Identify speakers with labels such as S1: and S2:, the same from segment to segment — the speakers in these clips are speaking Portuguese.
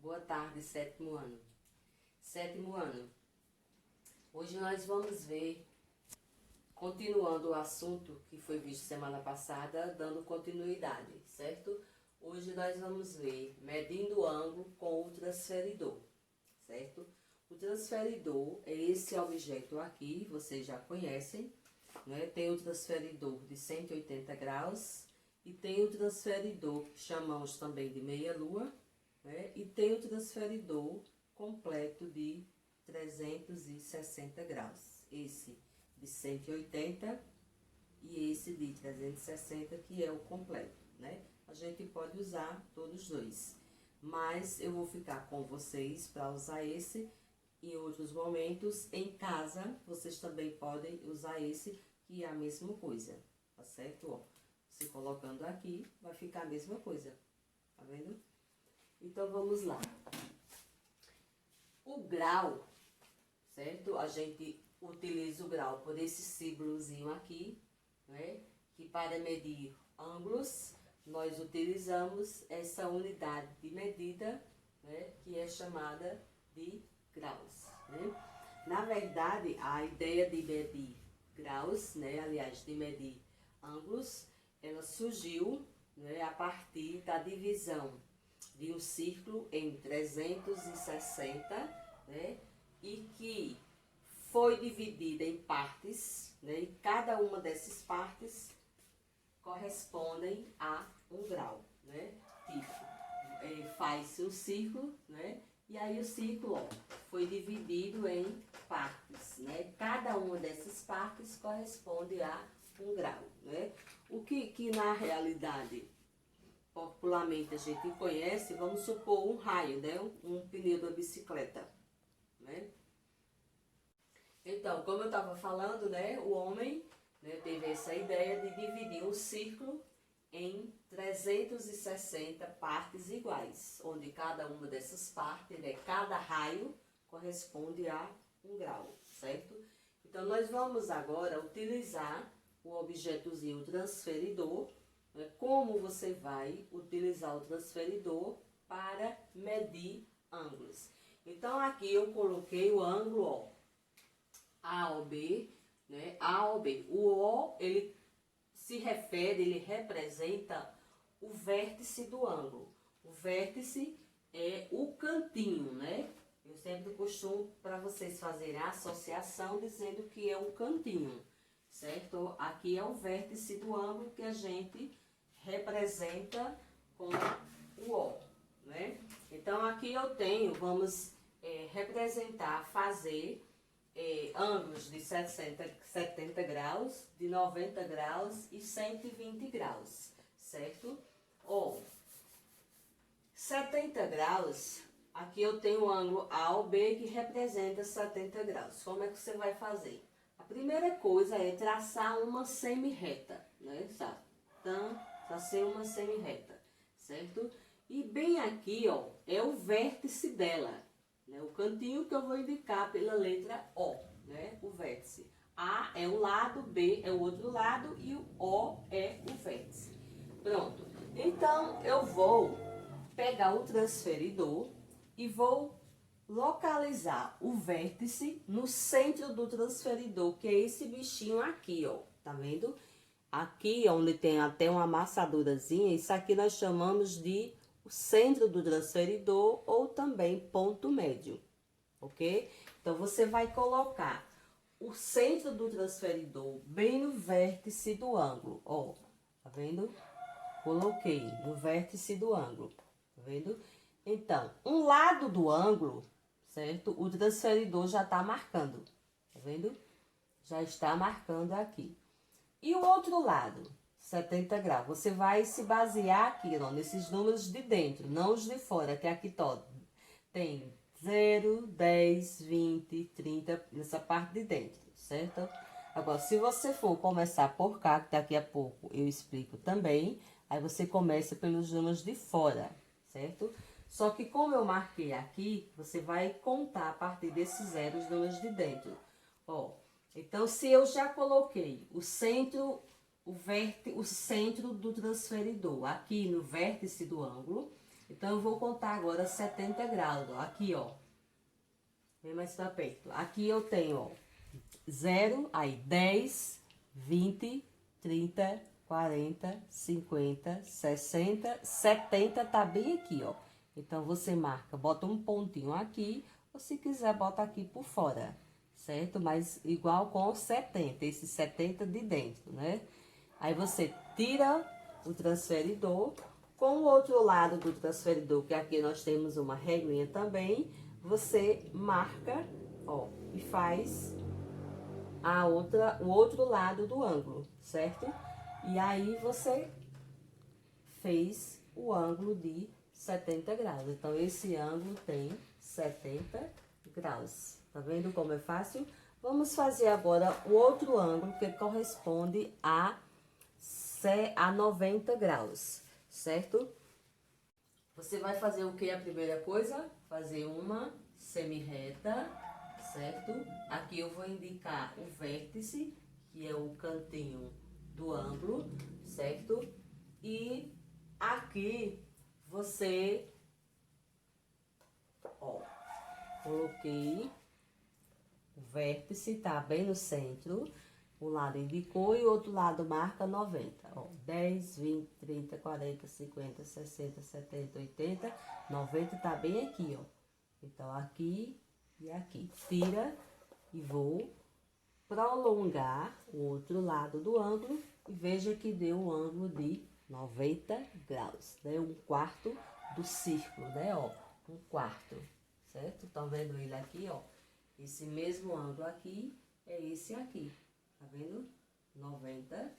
S1: Boa tarde, sétimo ano. Sétimo ano. Hoje nós vamos ver, continuando o assunto que foi visto semana passada, dando continuidade, certo? Hoje nós vamos ver medindo o ângulo com o transferidor, certo? O transferidor é esse objeto aqui, vocês já conhecem, né? Tem o transferidor de 180 graus e tem o transferidor que chamamos também de meia-lua, né? E tem o transferidor completo de 360 graus. Esse de 180 e esse de 360, que é o completo, né? A gente pode usar todos os dois, mas eu vou ficar com vocês para usar esse. Em outros momentos, em casa, vocês também podem usar esse, que é a mesma coisa, tá certo? Ó, você colocando aqui, vai ficar a mesma coisa, tá vendo? Então, vamos lá. O grau, certo? A gente utiliza o grau por esse símbolozinho aqui, né? Que para medir ângulos, nós utilizamos essa unidade de medida, né? Que é chamada de graus, né? Na verdade, a ideia de medir graus, né? Aliás, de medir ângulos, ela surgiu, né? A partir da divisão de um círculo em 360, né? E que foi dividida em partes, né? E cada uma dessas partes correspondem a um grau, né? Tipo, faz-se um círculo, né? E aí o círculo, ó, foi dividido em partes, né? Cada uma dessas partes corresponde a um grau, né? O que na realidade popularmente a gente conhece, vamos supor um raio, né? Um pneu da bicicleta, né? Então, como eu estava falando, né? O homem, né, teve essa ideia de dividir um círculo em 360 partes iguais, onde cada uma dessas partes, né, cada raio corresponde a um grau, certo? Então, nós vamos agora utilizar o objetozinho transferidor. Como você vai utilizar o transferidor para medir ângulos. Então, aqui eu coloquei o ângulo, ó, A ou B, né? A ou B. O O, ele se refere, ele representa o vértice do ângulo. O vértice é o cantinho, né? Eu sempre costumo para vocês fazerem a associação dizendo que é um cantinho, certo? Aqui é o vértice do ângulo que a gente representa com o O, né? Então, aqui eu tenho, vamos representar, fazer ângulos de 70 graus, de 90 graus e 120 graus, certo? Ó, 70 graus, aqui eu tenho o ângulo A ou B que representa 70 graus. Como é que você vai fazer? A primeira coisa é traçar uma semi-reta, né? Tracei uma semi-reta, certo? E bem aqui, ó, é o vértice dela, né? O cantinho que eu vou indicar pela letra O, né? O vértice. A é um lado, B é o outro lado e o O é o vértice. Pronto. Então, eu vou pegar o transferidor e vou localizar o vértice no centro do transferidor, que é esse bichinho aqui, ó. Tá vendo? Aqui, onde tem até uma amassadurazinha, isso aqui nós chamamos de o centro do transferidor ou também ponto médio, ok? Então, você vai colocar o centro do transferidor bem no vértice do ângulo, ó, tá vendo? Coloquei no vértice do ângulo, tá vendo? Então, um lado do ângulo, certo? O transferidor já tá marcando, tá vendo? Já está marcando aqui. E o outro lado, 70 graus, você vai se basear aqui, ó, nesses números de dentro, não os de fora, que aqui tem 0, 10, 20, 30, nessa parte de dentro, certo? Agora, se você for começar por cá, que daqui a pouco eu explico também, aí você começa pelos números de fora, certo? Só que como eu marquei aqui, você vai contar a partir desses zeros os números de dentro, ó. Então, se eu já coloquei o centro, o centro do transferidor aqui no vértice do ângulo, Então, eu vou contar agora 70 graus, ó. Aqui, ó. Vem mais pra perto. Aqui eu tenho, ó, 0, aí 10, 20, 30, 40, 50, 60, 70, tá bem aqui, ó. Então, você marca, bota um pontinho aqui, ou se quiser, bota aqui por fora, certo? Mas igual com os 70, esse 70 de dentro, né? Aí, você tira o transferidor, com o outro lado do transferidor, que aqui nós temos uma reguinha também, você marca, ó, e faz o outro lado do ângulo, certo? E aí, você fez o ângulo de 70 graus. Então, esse ângulo tem 70 graus. Tá vendo como é fácil? Vamos fazer agora o outro ângulo que corresponde a 90 graus, certo? Você vai fazer o que a primeira coisa? Fazer uma semi-reta, certo? Aqui eu vou indicar o vértice, que é o cantinho do ângulo, certo? E aqui você, ó, coloquei o vértice, tá bem no centro. Um lado indicou e o outro lado marca 90. Ó, 10, 20, 30, 40, 50, 60, 70, 80, 90 tá bem aqui, ó. Então, aqui e aqui. Tira e vou prolongar o outro lado do ângulo e veja que deu um ângulo de 90 graus. Deu um quarto do círculo, né, ó. Um quarto, certo? Estão vendo ele aqui, ó? Esse mesmo ângulo aqui é esse aqui. Tá vendo? 90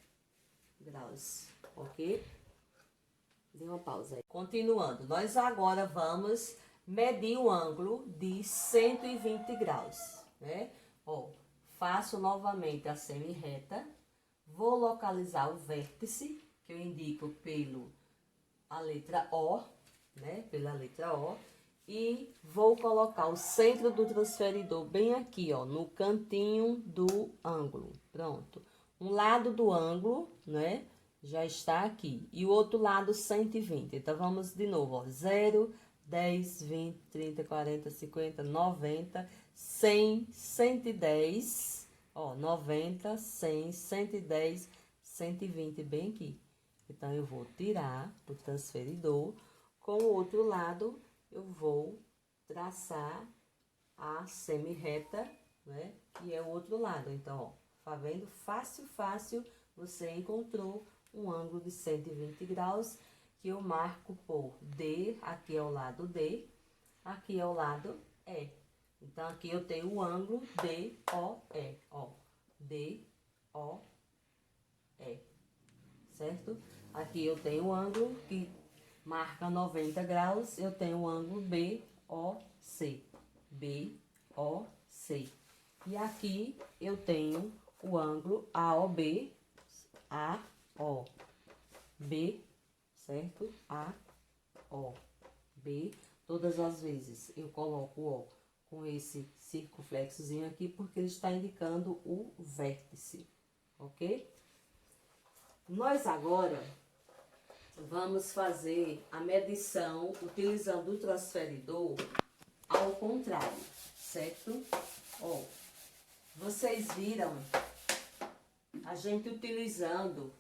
S1: graus, ok? Dê uma pausa aí. Continuando, nós agora vamos medir o ângulo de 120 graus, né? Ó, faço novamente a semi-reta, vou localizar o vértice, que eu indico a letra O, né? Pela letra O. E vou colocar o centro do transferidor bem aqui, ó, no cantinho do ângulo. Pronto. Um lado do ângulo, né, já está aqui. E o outro lado, 120. Então, vamos de novo, ó. 0, 10, 20, 30, 40, 50, 90, 100, 110. Ó, 90, 100, 110, 120, bem aqui. Então, eu vou tirar o transferidor. Com o outro lado, eu vou traçar a semi-reta, né? Que é o outro lado. Então, ó, tá vendo? Fácil, fácil, você encontrou um ângulo de 120 graus, que eu marco por D, aqui é o lado D, aqui é o lado E. Então, aqui eu tenho o ângulo DOE, ó, DOE, certo? Aqui eu tenho o ângulo que marca 90 graus, eu tenho o ângulo BOC, BOC. E aqui eu tenho o ângulo AOB, B, certo? B. Todas as vezes eu coloco o O com esse circunflexozinho aqui, porque ele está indicando o vértice, ok? Nós agora vamos fazer a medição utilizando o transferidor ao contrário, certo? Ó, vocês viram a gente utilizando,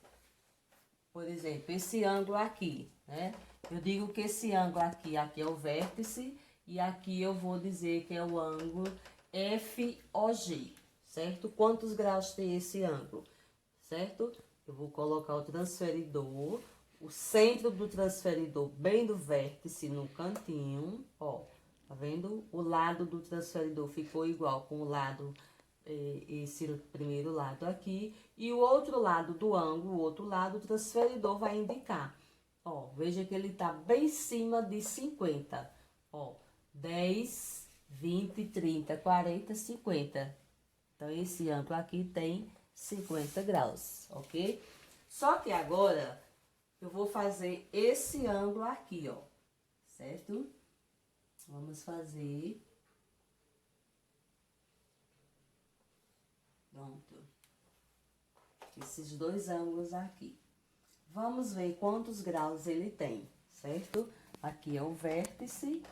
S1: por exemplo, esse ângulo aqui, né? Eu digo que esse ângulo aqui é o vértice e aqui eu vou dizer que é o ângulo FOG, certo? Quantos graus tem esse ângulo, certo? Eu vou colocar o transferidor, o centro do transferidor bem do vértice no cantinho, ó. Tá vendo? O lado do transferidor ficou igual com o lado, esse primeiro lado aqui. E o outro lado do ângulo, o outro lado, o transferidor vai indicar. Ó, veja que ele tá bem em cima de 50. Ó, 10, 20, 30, 40, 50. Então, esse ângulo aqui tem 50 graus, ok? Só que agora, eu vou fazer esse ângulo aqui, ó, certo? Vamos fazer. Pronto. Esses dois ângulos aqui. Vamos ver quantos graus ele tem, certo? aqui é o vértice,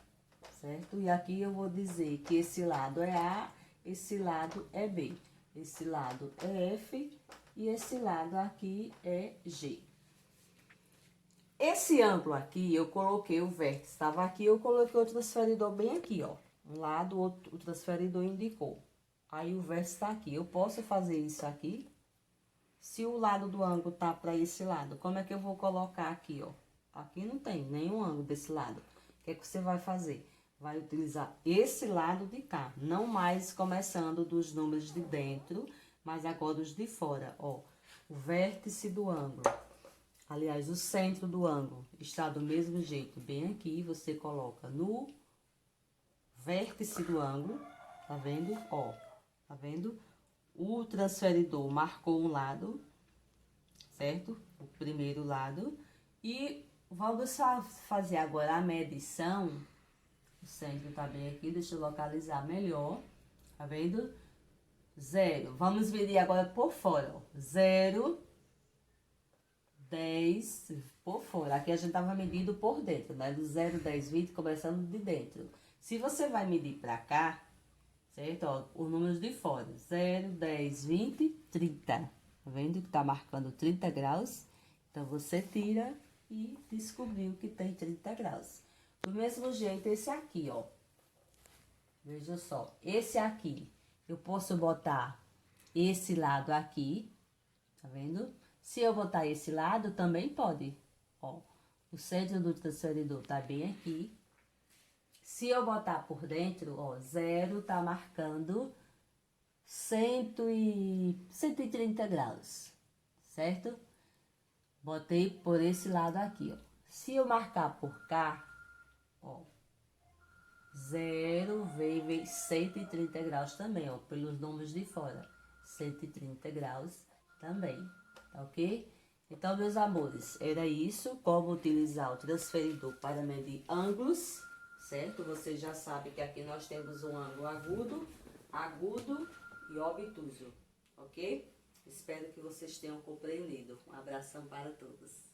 S1: certo? E aqui eu vou dizer que esse lado é A, esse lado é B. Esse lado é F e esse lado aqui é G. Esse ângulo aqui, eu coloquei o vértice, estava aqui, eu coloquei o transferidor bem aqui, ó. Um lado, o transferidor indicou. Aí o vértice tá aqui. Eu posso fazer isso aqui? Se o lado do ângulo tá para esse lado, como é que eu vou colocar aqui, ó? Aqui não tem nenhum ângulo desse lado. O que é que você vai fazer? Vai utilizar esse lado de cá, não mais começando dos números de dentro, mas agora os de fora, ó. O vértice do ângulo, aliás, o centro do ângulo está do mesmo jeito. Bem aqui, você coloca no vértice do ângulo, tá vendo? Ó, tá vendo? O transferidor marcou um lado, certo? O primeiro lado. E vamos fazer agora a medição. O centro tá bem aqui, deixa eu localizar melhor. Tá vendo? 0. Vamos medir agora por fora, ó. 0, 10, por fora. Aqui a gente tava medindo por dentro, né? Do 0, 10, 20, começando de dentro. Se você vai medir pra cá, certo? Ó, os números de fora. 0, 10, 20, 30. Tá vendo que tá marcando 30 graus? Então, você tira e descobriu que tem 30 graus. Do mesmo jeito, esse aqui, ó. Veja só. Esse aqui, eu posso botar esse lado aqui. Tá vendo? Se eu botar esse lado, também pode. Ó, o centro do transferidor tá bem aqui. Se eu botar por dentro, ó, 0 tá marcando 130 graus, certo? Botei por esse lado aqui, ó. Se eu marcar por cá, ó, 0 veio 130 graus também, ó, pelos números de fora. 130 graus também, tá ok? Então, meus amores, era isso, como utilizar o transferidor para medir ângulos, certo? Você já sabe que aqui nós temos um ângulo agudo, agudo e obtuso, ok? Espero que vocês tenham compreendido. Um abração para todos.